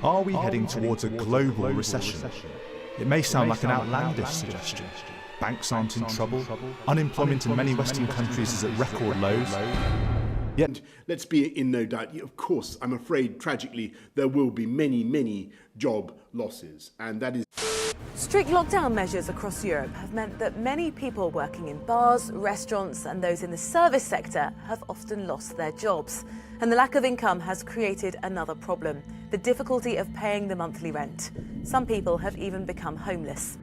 Are we heading towards a global recession? It may sound like an outlandish suggestion. Banks aren't in trouble. Unemployment in many Western countries is at record lows. Yet, let's be in no doubt, of course, I'm afraid, tragically, there will be many job losses, and that is... Strict lockdown measures across Europe have meant that many people working in bars, restaurants and those in the service sector have often lost their jobs. And the lack of income has created another problem, the difficulty of paying the monthly rent. Some people have even become homeless.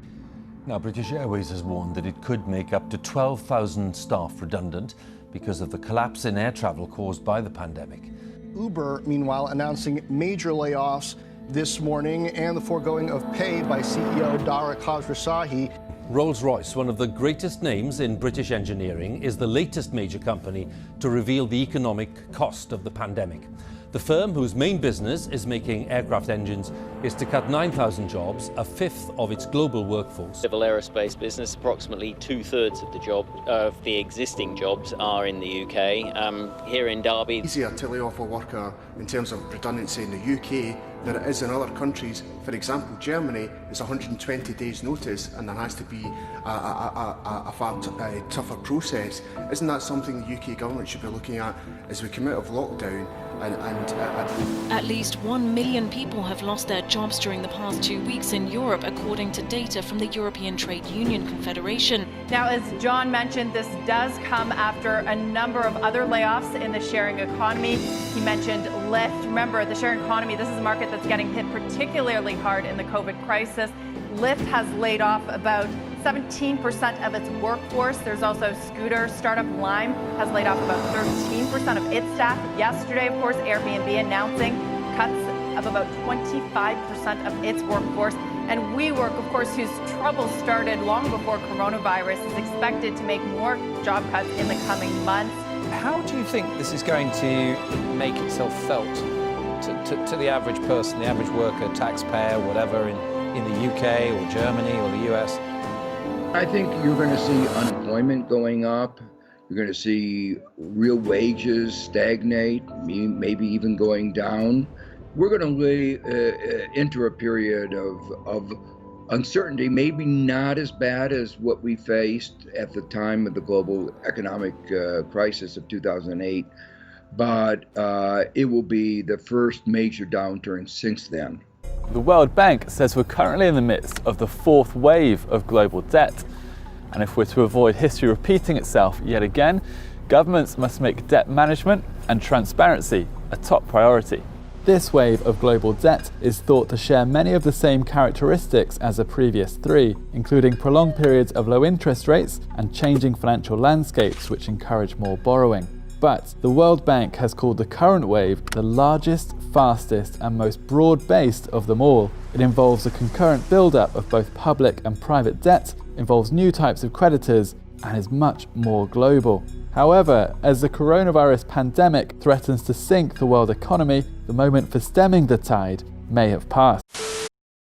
Now, British Airways has warned that it could make up to 12,000 staff redundant because of the collapse in air travel caused by the pandemic. Uber, meanwhile, announcing major layoffs this morning and the foregoing of pay by CEO Dara Khosrowshahi. Rolls-Royce, one of the greatest names in British engineering, is the latest major company to reveal the economic cost of the pandemic. The firm, whose main business is making aircraft engines, is to cut 9,000 jobs, a fifth of its global workforce. Civil aerospace business, approximately 2/3 of the existing jobs are in the UK. Here in Derby, easier to lay off a worker in terms of redundancy in the UK than it is in other countries. For example, Germany is 120 days notice, and there has to be a far tougher process. Isn't that something the UK government should be looking at as we come out of lockdown? At least 1 million people have lost their jobs during the past 2 weeks in Europe, according to data from the European Trade Union Confederation. Now, as John mentioned, this does come after a number of other layoffs in the sharing economy. He mentioned Lyft. Remember, the sharing economy, this is a market that's getting hit particularly hard in the COVID crisis. Lyft has laid off about 17% of its workforce. There's also Scooter. Startup Lime has laid off about 13% of its staff. Yesterday, of course, Airbnb announcing cuts of about 25% of its workforce. And WeWork, of course, whose trouble started long before coronavirus, is expected to make more job cuts in the coming months. How do you think this is going to make itself felt to the average person, the average worker, taxpayer, whatever, in the UK or Germany or the US? I think you're going to see unemployment going up. You're going to see real wages stagnate, maybe even going down. We're going to enter a period of uncertainty, maybe not as bad as what we faced at the time of the global economic crisis of 2008, but it will be the first major downturn since then. The World Bank says we're currently in the midst of the fourth wave of global debt. And if we're to avoid history repeating itself yet again, governments must make debt management and transparency a top priority. This wave of global debt is thought to share many of the same characteristics as the previous three, including prolonged periods of low interest rates and changing financial landscapes which encourage more borrowing. But the World Bank has called the current wave the largest, fastest and most broad-based of them all. It involves a concurrent build-up of both public and private debt, involves new types of creditors and is much more global. However, as the coronavirus pandemic threatens to sink the world economy, the moment for stemming the tide may have passed.